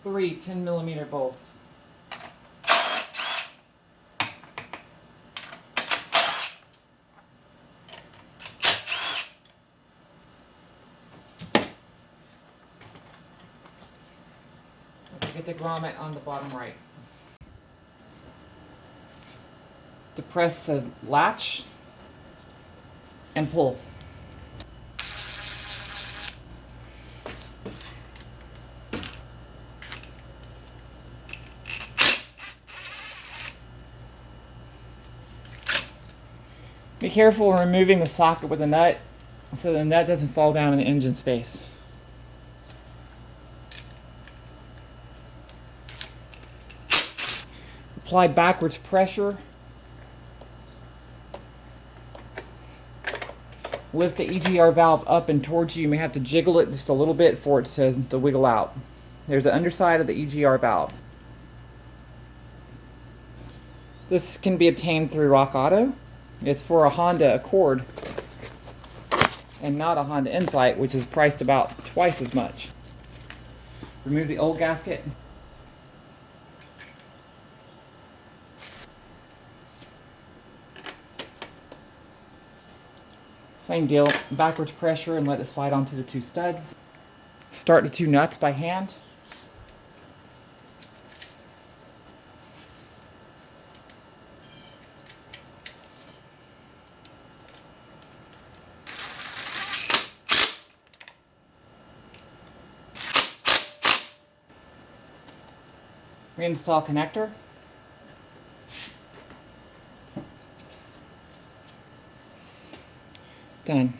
3 10mm bolts. Let's get the grommet on the bottom right. Depress the latch and pull. Be careful removing the socket with a nut so the nut doesn't fall down in the engine space. Apply backwards pressure. Lift the EGR valve up and towards you. You may have to jiggle it just a little bit for it to wiggle out. There's the underside of the EGR valve. This can be obtained through Rock Auto. It's for a Honda Accord and not a Honda Insight, which is priced about twice as much. Remove the old gasket. Same deal, backwards pressure and let it slide onto the 2 studs. Start the 2 nuts by hand. Reinstall connector. Done.